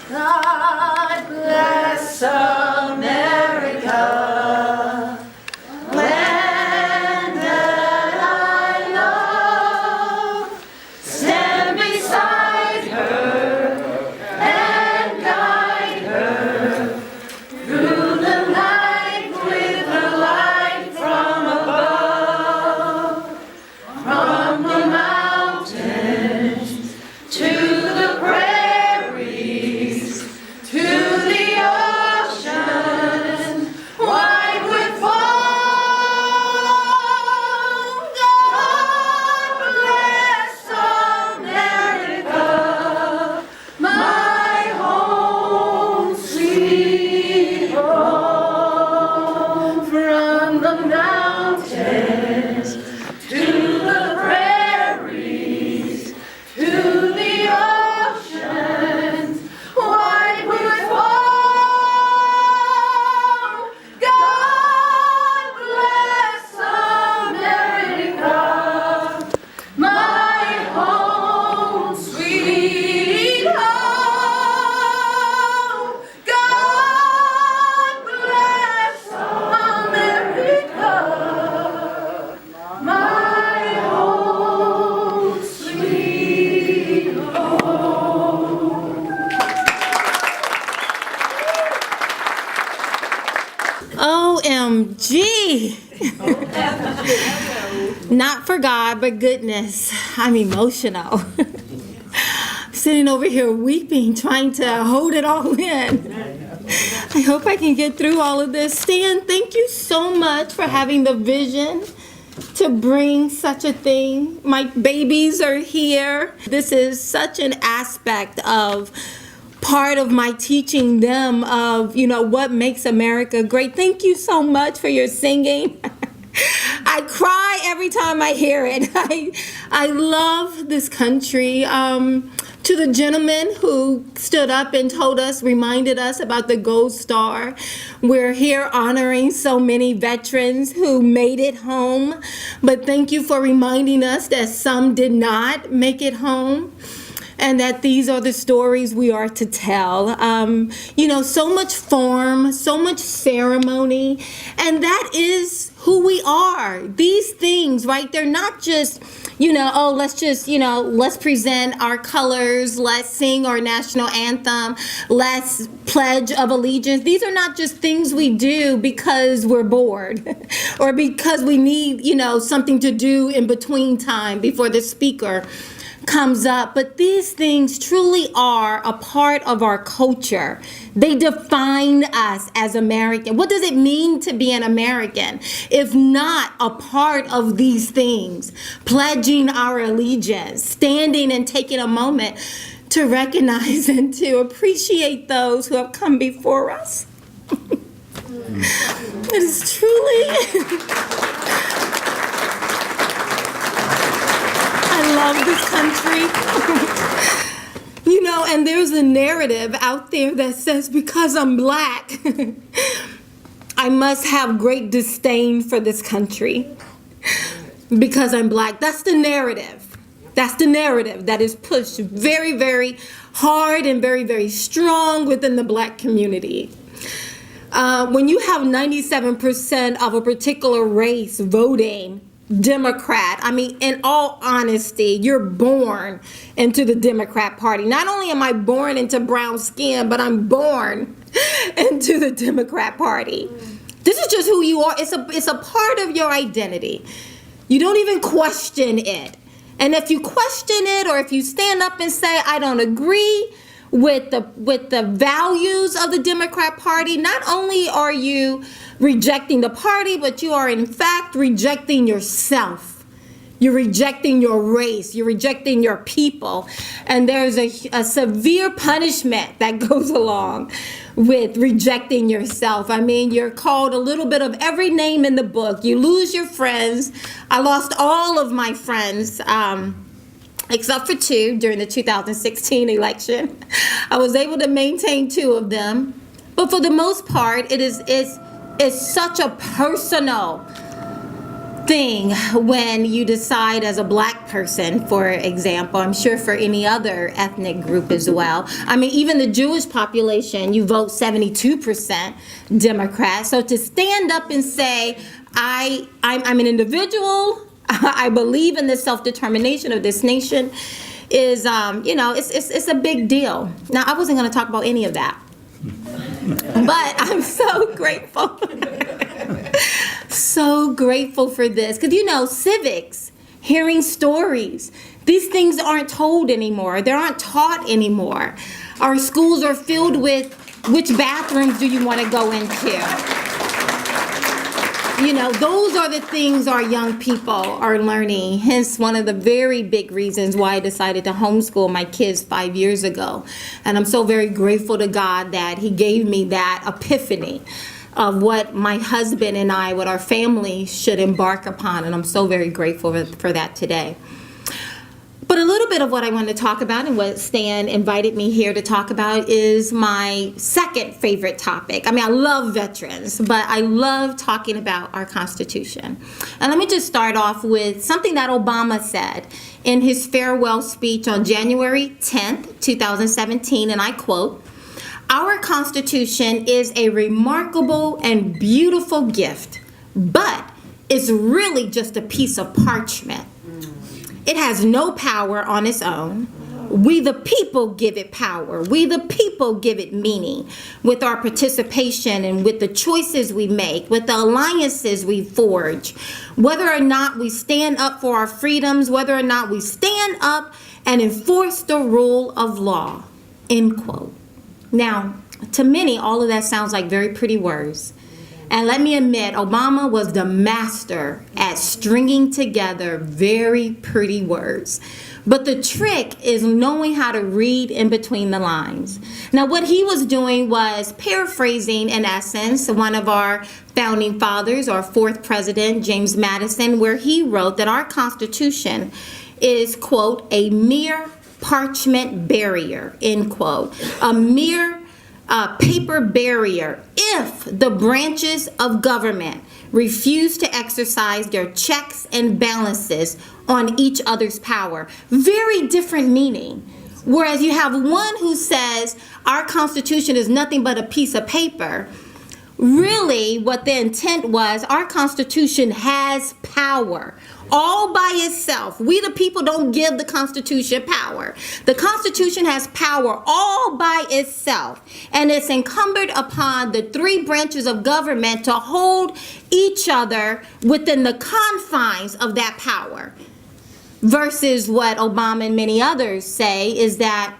God bless America, land that I love. Stand beside her and guide her through the night with her light from above. From the mountains to the prairies, to the ocean, wide with foam. God bless America, my home, sweet home. From the mountains to the prairies, to the oceans, wide with foam. God bless America, my home, sweet home. God bless America, my home, sweet home. OMG. Not for God, but goodness. I'm emotional. Sitting over here weeping, trying to hold it all in. I hope I can get through all of this. Stan, thank you so much for having the vision to bring such a thing. My babies are here. This is such an aspect of part of my teaching them of, what makes America great. Thank you so much for your singing. I cry every time I hear it. I love this country. To the gentleman who stood up and reminded us about the Gold Star. We're here honoring so many veterans who made it home. But thank you for reminding us that some did not make it home. And that these are the stories we are to tell. So much form, so much ceremony, and that is who we are. These things, right? They're not just, let's present our colors, let's sing our national anthem, let's pledge of allegiance. These are not just things we do because we're bored or because we need, something to do in between time before the speaker comes up, but these things truly are a part of our culture. They define us as American. What does it mean to be an American if not a part of these things? Pledging our allegiance, standing and taking a moment to recognize and to appreciate those who have come before us. It is truly I love this country. And there's a narrative out there that says because I'm black, I must have great disdain for this country because I'm black. That's the narrative. That's the narrative that is pushed very, very hard and very, very strong within the black community. When you have 97% of a particular race voting Democrat, in all honesty, you're born into the Democrat Party. Not only am I born into brown skin, but I'm born into the Democrat Party. This is just who you are. It's a part of your identity. You don't even question it. And if you question it, or if you stand up and say, I don't agree with the values of the Democrat Party, not only are you rejecting the party, but you are in fact rejecting yourself. You're rejecting your race. You're rejecting your people. And there's a severe punishment that goes along with rejecting yourself. You're called a little bit of every name in the book. You lose your friends. I lost all of my friends, except for 2 during the 2016 election. I was able to maintain 2 of them. But for the most part, it's such a personal thing when you decide as a black person, for example, I'm sure for any other ethnic group as well. I mean, even the Jewish population, you vote 72% Democrat. So to stand up and say, I'm an individual, I believe in the self-determination of this nation is, it's a big deal. Now, I wasn't going to talk about any of that, but I'm so grateful. So grateful for this. Because, civics, hearing stories, these things aren't told anymore. They aren't taught anymore. Our schools are filled with which bathrooms do you want to go into? Those are the things our young people are learning. Hence, one of the very big reasons why I decided to homeschool my kids 5 years ago. And I'm so very grateful to God that He gave me that epiphany of what my husband and I, what our family should embark upon. And I'm so very grateful for that today. But a little bit of what I want to talk about and what Stan invited me here to talk about is my second favorite topic. I mean, I love veterans, but I love talking about our Constitution. And let me just start off with something that Obama said in his farewell speech on January 10th, 2017, and I quote, "Our Constitution is a remarkable and beautiful gift, but it's really just a piece of parchment. It has no power on its own. We the people give it power. We the people give it meaning with our participation and with the choices we make, with the alliances we forge, whether or not we stand up for our freedoms, whether or not we stand up and enforce the rule of law," end quote. Now, to many, all of that sounds like very pretty words. And let me admit, Obama was the master at stringing together very pretty words. But the trick is knowing how to read in between the lines. Now, what he was doing was paraphrasing, in essence, one of our founding fathers, our fourth president, James Madison, where he wrote that our Constitution is, quote, "a mere parchment barrier," end quote. A mere paper barrier if the branches of government refuse to exercise their checks and balances on each other's power. Very different meaning. Whereas you have one who says our Constitution is nothing but a piece of paper. Really, what the intent was, our Constitution has power all by itself. We the people don't give the Constitution power. The Constitution has power all by itself, and it's incumbent upon the three branches of government to hold each other within the confines of that power. Versus what Obama and many others say is that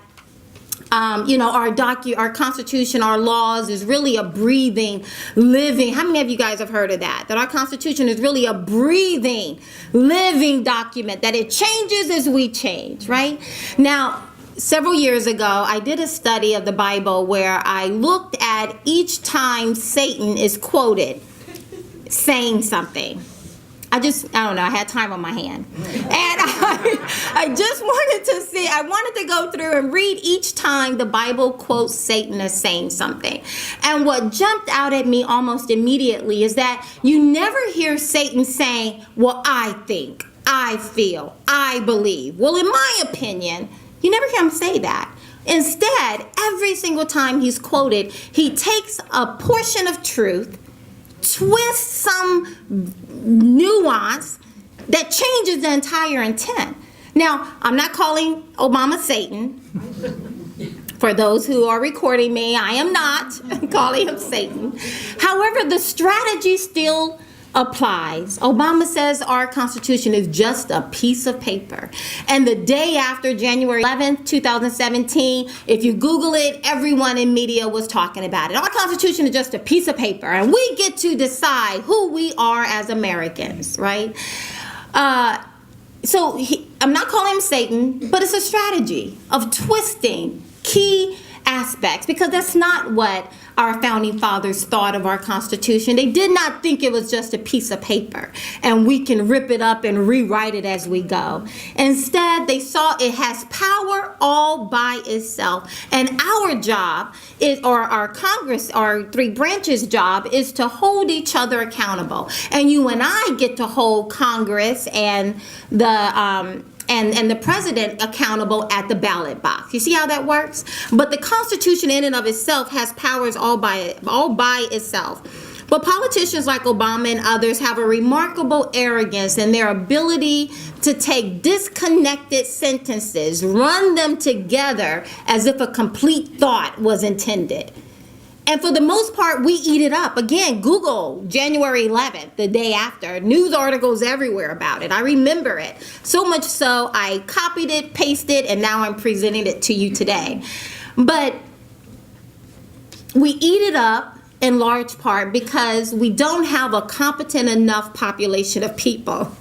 our Constitution, our laws is really a breathing, living. How many of you guys have heard of that? That our Constitution is really a breathing, living document, that it changes as we change, right? Now, several years ago, I did a study of the Bible where I looked at each time Satan is quoted saying something. I don't know, I had time on my hand. And I just wanted to see, I wanted to go through and read each time the Bible quotes Satan as saying something. And what jumped out at me almost immediately is that you never hear Satan saying, well, I think, I feel, I believe. Well, in my opinion, you never hear him say that. Instead, every single time he's quoted, he takes a portion of truth, twists some nuance that changes the entire intent. Now, I'm not calling Obama Satan. For those who are recording me, I am not calling him Satan. However, the strategy still applies. Obama says our Constitution is just a piece of paper. And the day after January 11th, 2017, if you Google it, everyone in media was talking about it. Our Constitution is just a piece of paper, and we get to decide who we are as Americans, right? I'm not calling him Satan, but it's a strategy of twisting key aspects, because that's not what our founding fathers thought of our Constitution. They did not think it was just a piece of paper and we can rip it up and rewrite it as we go. Instead, they saw it has power all by itself. And our job is, or our Congress, our three branches job, is to hold each other accountable. And you and I get to hold Congress and the president accountable at the ballot box. You see how that works? But the Constitution in and of itself has powers all by itself. But politicians like Obama and others have a remarkable arrogance in their ability to take disconnected sentences, run them together as if a complete thought was intended. And for the most part, we eat it up. Again, Google January 11th, the day after. News articles everywhere about it. I remember it. So much so, I copied it, pasted, and now I'm presenting it to you today. But we eat it up in large part because we don't have a competent enough population of people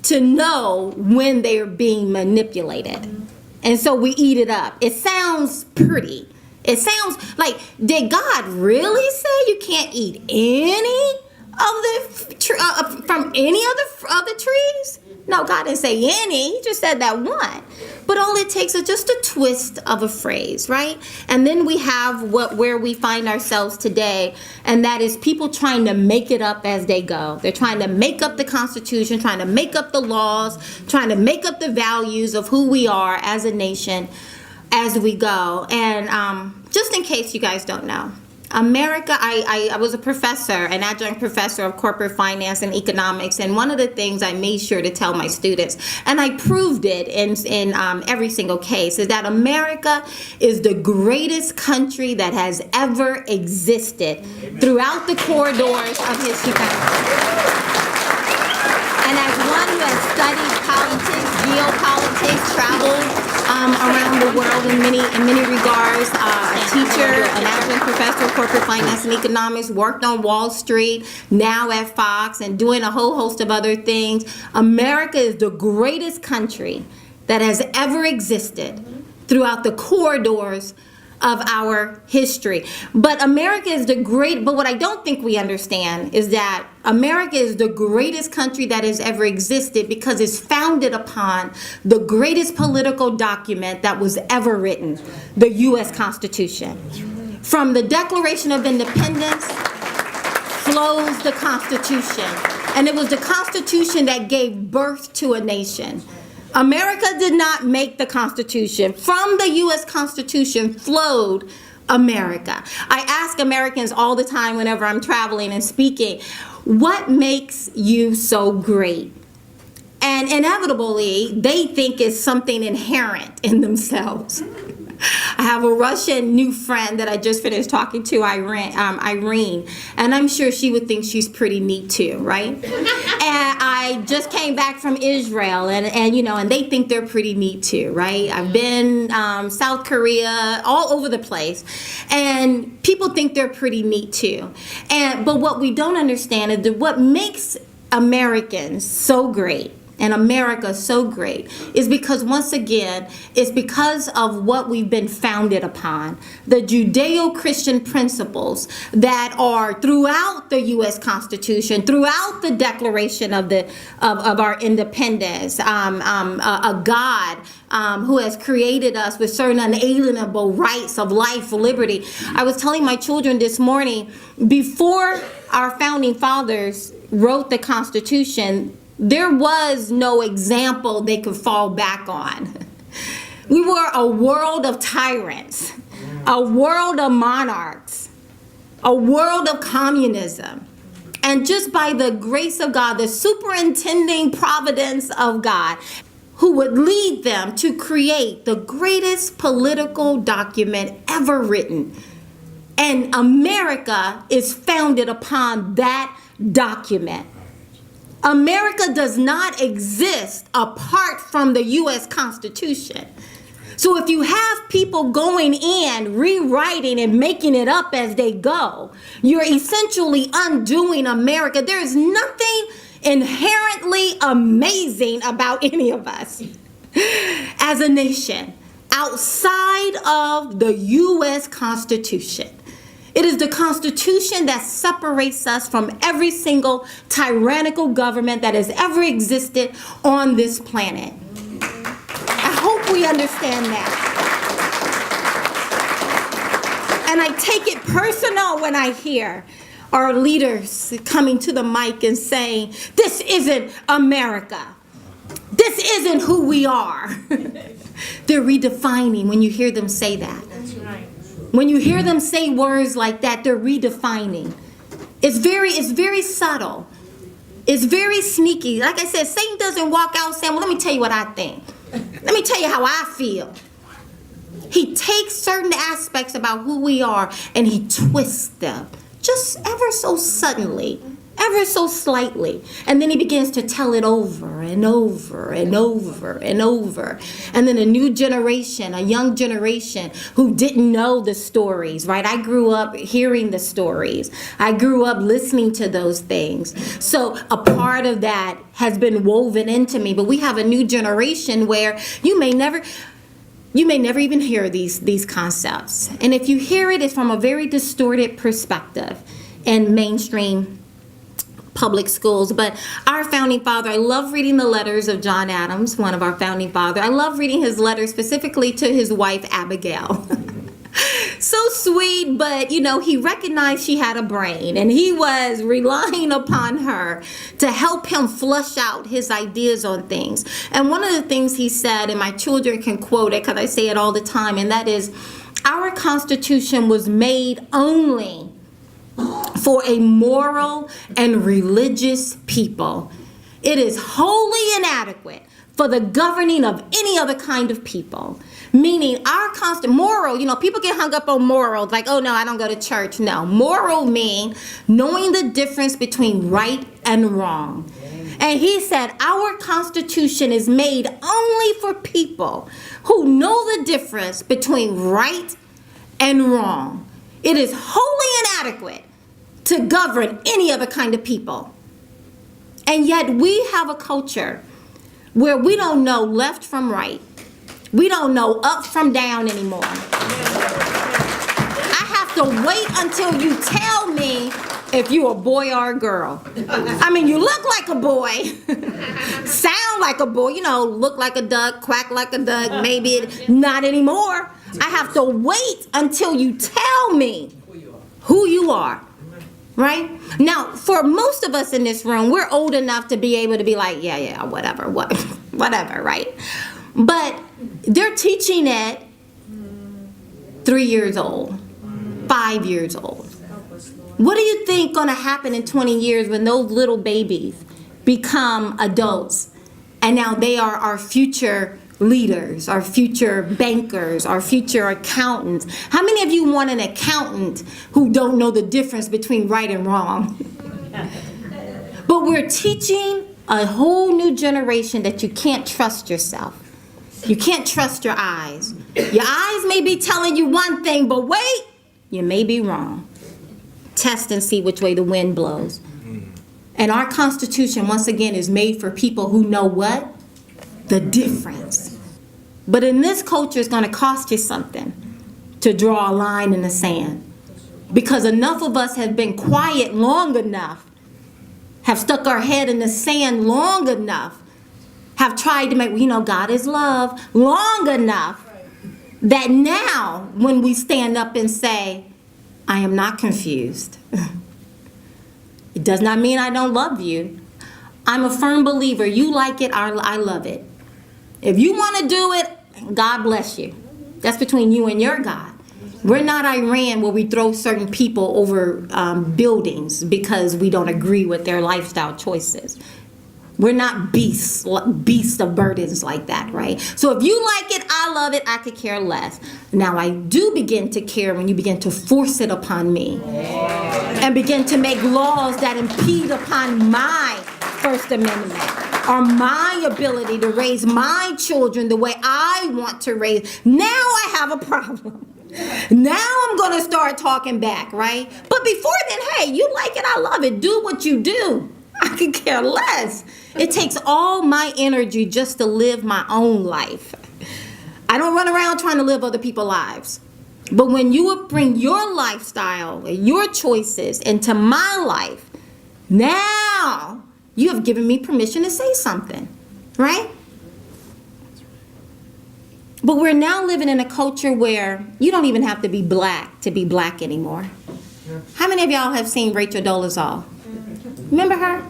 to know when they're being manipulated. And so we eat it up. It sounds pretty. It sounds like, did God really say you can't eat any of the from any of the trees? No, God didn't say any. He just said that one. But all it takes is just a twist of a phrase, right? And then we have where we find ourselves today, and that is people trying to make it up as they go. They're trying to make up the Constitution, trying to make up the laws, trying to make up the values of who we are as a nation as we go. And just in case you guys don't know, America, I was a professor, an adjunct professor of corporate finance and economics, and one of the things I made sure to tell my students, and I proved it in every single case, is that America is the greatest country that has ever existed throughout the corridors of history. And as one who has studied politics, geopolitics, traveled around the world in many regards, a teacher, an adjunct professor of corporate finance and economics, worked on Wall Street, now at Fox, and doing a whole host of other things. America is the greatest country that has ever existed throughout the corridors of our history. But but what I don't think we understand is that America is the greatest country that has ever existed because it's founded upon the greatest political document that was ever written, the U.S. Constitution. From the Declaration of Independence flows the Constitution. And it was the Constitution that gave birth to a nation. America did not make the Constitution. From the U.S. Constitution flowed America. I ask Americans all the time whenever I'm traveling and speaking, what makes you so great? And inevitably, they think it's something inherent in themselves. I have a Russian new friend that I just finished talking to, Irene, and I'm sure she would think she's pretty neat too, right? And I just came back from Israel, and they think they're pretty neat too, right? I've been South Korea, all over the place, and people think they're pretty neat too. But what we don't understand is that what makes Americans so great, and America so great, is because, once again, it's because of what we've been founded upon. The Judeo-Christian principles that are throughout the U.S. Constitution, throughout the Declaration of our independence, a God who has created us with certain unalienable rights of life, liberty. I was telling my children this morning, before our founding fathers wrote the Constitution, there was no example they could fall back on. We were a world of tyrants, a world of monarchs, a world of communism. And just by the grace of God, the superintending providence of God, who would lead them to create the greatest political document ever written. And America is founded upon that document. America does not exist apart from the U.S. Constitution. So if you have people going in, rewriting and making it up as they go, you're essentially undoing America. There is nothing inherently amazing about any of us as a nation. outside of the U.S. Constitution. It is the Constitution that separates us from every single tyrannical government that has ever existed on this planet. I hope we understand that. And I take it personal when I hear our leaders coming to the mic and saying, this isn't America. This isn't who we are. They're redefining when you hear them say that. That's right. When you hear them say words like that, they're redefining. It's very subtle. It's very sneaky. Like I said, Satan doesn't walk out saying, well, let me tell you what I think. Let me tell you how I feel. He takes certain aspects about who we are and he twists them just ever so suddenly, ever so slightly. And then he begins to tell it over and over and over and over. And then a new generation, a young generation who didn't know the stories, right? I grew up hearing the stories. I grew up listening to those things. So a part of that has been woven into me. But we have a new generation where you may never even hear these concepts. And if you hear it, it's from a very distorted perspective in mainstream public schools. But our founding father, I love reading the letters of John Adams, one of our founding fathers. I love reading his letters specifically to his wife, Abigail. So sweet, but he recognized she had a brain and he was relying upon her to help him flush out his ideas on things. And one of the things he said, and my children can quote it because I say it all the time, and that is, our Constitution was made only for a moral and religious people. It is wholly inadequate for the governing of any other kind of people. Meaning our constant moral, people get hung up on morals, like, oh no, I don't go to church. No, moral mean knowing the difference between right and wrong. And he said our Constitution is made only for people who know the difference between right and wrong. It is wholly inadequate to govern any other kind of people. And yet we have a culture where we don't know left from right. We don't know up from down anymore. I have to wait until you tell me if you're a boy or a girl. I mean, you look like a boy, sound like a boy, look like a duck, quack like a duck, maybe not anymore. I have to wait until you tell me who you are. Right? Now, for most of us in this room, we're old enough to be able to be like, yeah, whatever, right? But they're teaching it 3 years old, 5 years old. What do you think going to happen in 20 years when those little babies become adults and now they are our future leaders, our future bankers, our future accountants? How many of you want an accountant who don't know the difference between right and wrong? But we're teaching a whole new generation that you can't trust yourself. You can't trust your eyes. Your eyes may be telling you one thing, but wait, you may be wrong. Test and see which way the wind blows. And our Constitution, once again, is made for people who know what? The difference. But in this culture, it's going to cost you something to draw a line in the sand. Because enough of us have been quiet long enough, have stuck our head in the sand long enough, have tried to make, God is love long enough that now when we stand up and say, I am not confused. It does not mean I don't love you. I'm a firm believer. You like it, I love it. If you want to do it, God bless you. That's between you and your God. We're not Iran where we throw certain people over buildings because we don't agree with their lifestyle choices. We're not beasts of burdens like that, right? So if you like it, I love it, I could care less. Now I do begin to care when you begin to force it upon me and begin to make laws that impede upon my First Amendment or my ability to raise my children the way I want to raise. Now I have a problem. Now I'm going to start talking back, right? But before then, hey, you like it, I love it. Do what you do. I could care less. It takes all my energy just to live my own life. I don't run around trying to live other people's lives. But when you would bring your lifestyle, your choices into my life, now you have given me permission to say something, right? But we're now living in a culture where you don't even have to be black to be black anymore. How many of y'all have seen Rachel Dolezal? Remember her?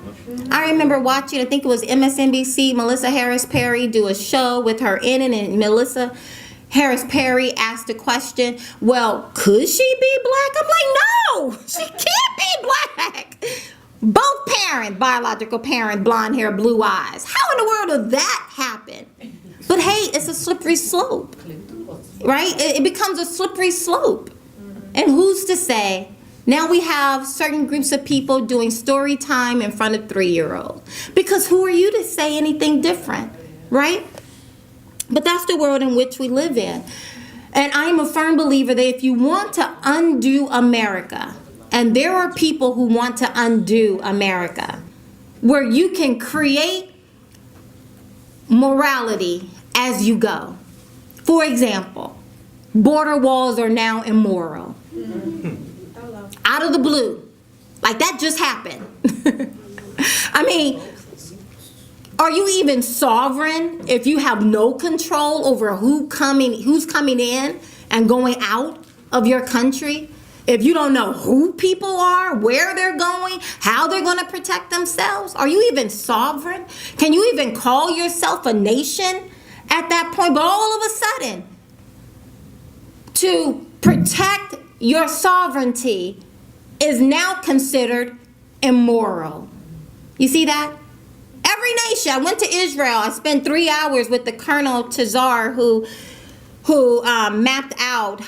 I remember watching, I think it was MSNBC, Melissa Harris Perry do a show with her in it, and Melissa Harris Perry asked the question, well, could she be black? I'm like, no, she can't be black. Both parents, biological parent, blonde hair, blue eyes. How in the world did that happen? But hey, it's a slippery slope, right? It becomes a slippery slope. And who's to say? Now we have certain groups of people doing story time in front of 3-year-olds. Because who are you to say anything different, right? But that's the world in which we live in. And I am a firm believer that if you want to undo America, and there are people who want to undo America, where you can create morality as you go. For example, border walls are now immoral. Out of the blue. Like that just happened. I mean, are you even sovereign if you have no control over who's coming in and going out of your country? If you don't know who people are, where they're going, how they're going to protect themselves? Are you even sovereign? Can you even call yourself a nation at that point? But all of a sudden, to protect your sovereignty is now considered immoral. You see that? Every nation. I went to Israel. I spent 3 hours with the Colonel Tazar who mapped out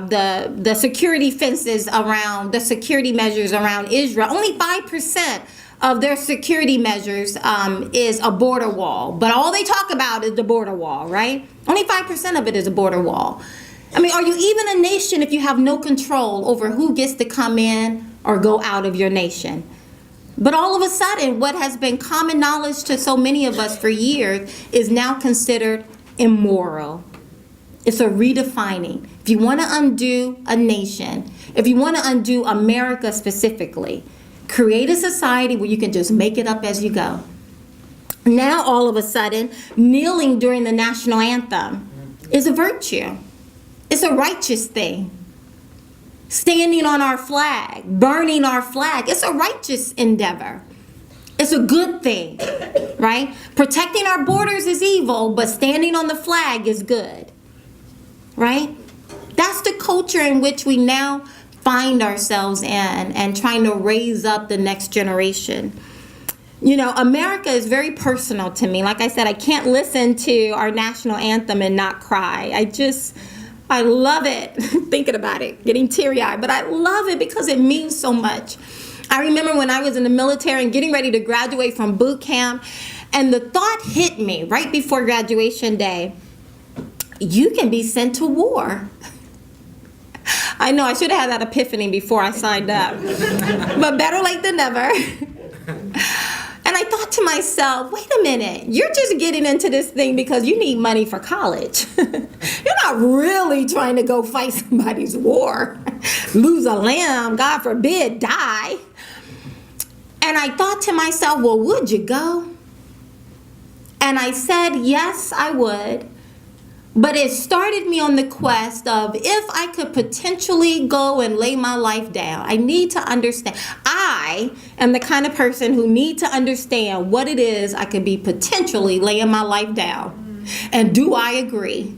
the security fences around, the security measures around Israel. Only 5% of their security measures is a border wall. But all they talk about is the border wall, right? Only 5% of it is a border wall. I mean, are you even a nation if you have no control over who gets to come in or go out of your nation? But all of a sudden, what has been common knowledge to so many of us for years is now considered immoral. It's a redefining. If you want to undo a nation, if you want to undo America specifically, create a society where you can just make it up as you go. Now, all of a sudden, kneeling during the national anthem is a virtue. It's a righteous thing. Standing on our flag, burning our flag, it's a righteous endeavor. It's a good thing, right? Protecting our borders is evil, but standing on the flag is good, right? That's the culture in which we now find ourselves in and trying to raise up the next generation. You know, America is very personal to me. Like I said, I can't listen to our national anthem and not cry. I love it, thinking about it, getting teary-eyed, but I love it because it means so much. I remember when I was in the military and getting ready to graduate from boot camp, and the thought hit me right before graduation day, you can be sent to war. I know, I should have had that epiphany before I signed up, but better late than never. And I thought to myself, wait a minute, you're just getting into this thing because you need money for college. You're not really trying to go fight somebody's war, lose a limb, God forbid, die. And I thought to myself, well, would you go? And I said, yes, I would. But it started me on the quest of if I could potentially go and lay my life down, I need to understand. I am the kind of person who need to understand what it is I could be potentially laying my life down. And do I agree?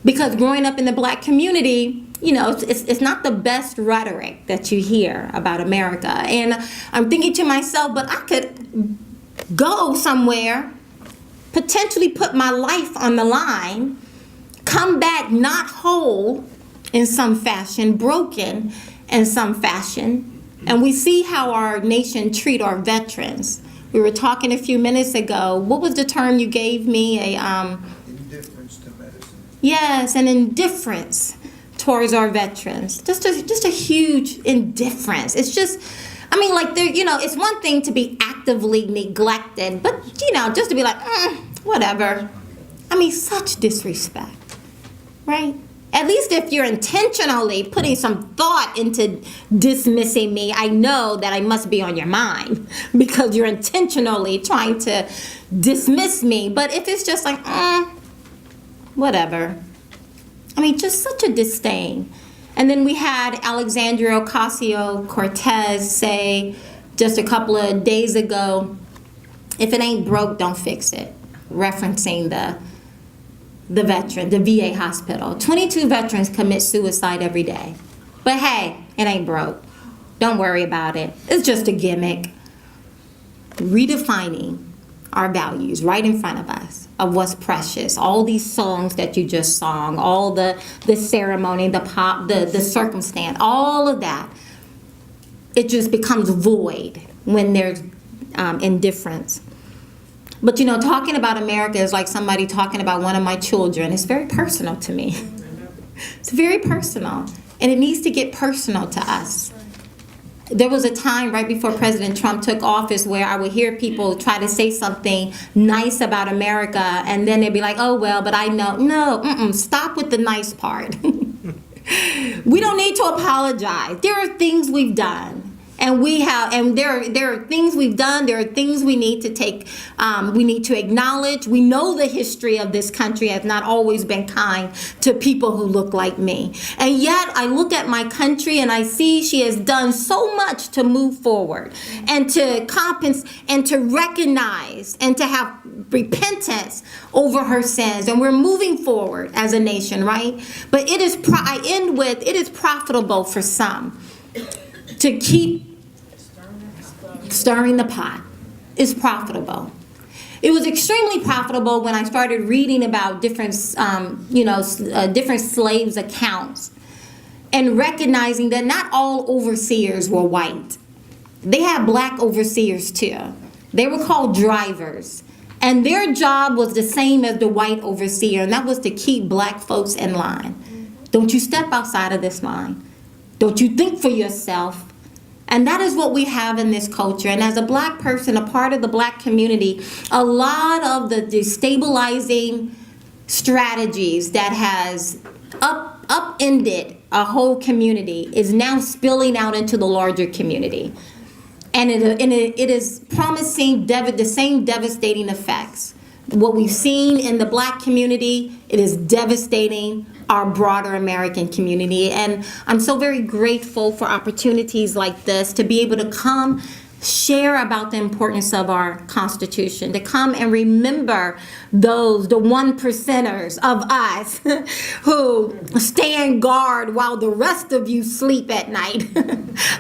Because growing up in the black community, you know, it's not the best rhetoric that you hear about America. And I'm thinking to myself, but I could go somewhere, potentially put my life on the line, come back not whole in some fashion, broken in some fashion. And we see how our nation treat our veterans. We were talking a few minutes ago. What was the term you gave me? Indifference to medicine. Yes, an indifference towards our veterans. Just a huge indifference. It's just, I mean, like, there, you know, it's one thing to be actively neglected, but, you know, just to be like, whatever. I mean, such disrespect. right? At least if you're intentionally putting some thought into dismissing me, I know that I must be on your mind because you're intentionally trying to dismiss me. But if it's just like, whatever. I mean, just such a disdain. And then we had Alexandria Ocasio-Cortez say just a couple of days ago, if it ain't broke, don't fix it, referencing the veteran, the VA hospital. 22 veterans commit suicide every day. But hey, it ain't broke. Don't worry about it. It's just a gimmick. Redefining our values right in front of us of what's precious. All these songs that you just sung, all the ceremony, the pop, the circumstance, all of that, it just becomes void when there's indifference. But you know, talking about America is like somebody talking about one of my children. It's very personal to me. It's very personal. And it needs to get personal to us. There was a time right before President Trump took office where I would hear people try to say something nice about America, and then they'd be like, oh, well, but I know. No, stop with the nice part. We don't need to apologize. There are things we've done. And there are things we've done. There are things we need to take. We need to acknowledge. We know the history of this country has not always been kind to people who look like me. And yet I look at my country and I see she has done so much to move forward and to compensate and to recognize and to have repentance over her sins. And we're moving forward as a nation, right? But it is. I end with it is profitable for some to keep stirring the pot. Is profitable. It was extremely profitable when I started reading about different slaves' accounts and recognizing that not all overseers were white. They had black overseers too. They were called drivers. And their job was the same as the white overseer, and that was to keep black folks in line. Don't you step outside of this line. Don't you think for yourself. And that is what we have in this culture. And as a black person, a part of the black community, a lot of the destabilizing strategies that has upended a whole community is now spilling out into the larger community. And it is promising the same devastating effects. What we've seen in the black community, it is devastating our broader American community. And I'm so very grateful for opportunities like this to be able to come share about the importance of our Constitution, to come and remember the 1%ers of us who stand guard while the rest of you sleep at night.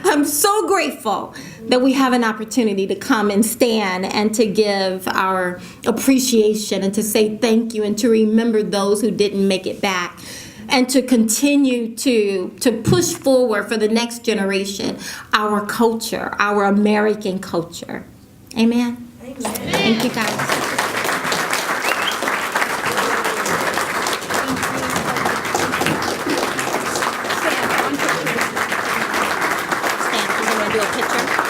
I'm so grateful that we have an opportunity to come and stand and to give our appreciation and to say thank you and to remember those who didn't make it back. And to continue to push forward for the next generation our culture, our American culture. Amen? Amen. Thank you, guys. Stand. You're going to do a picture?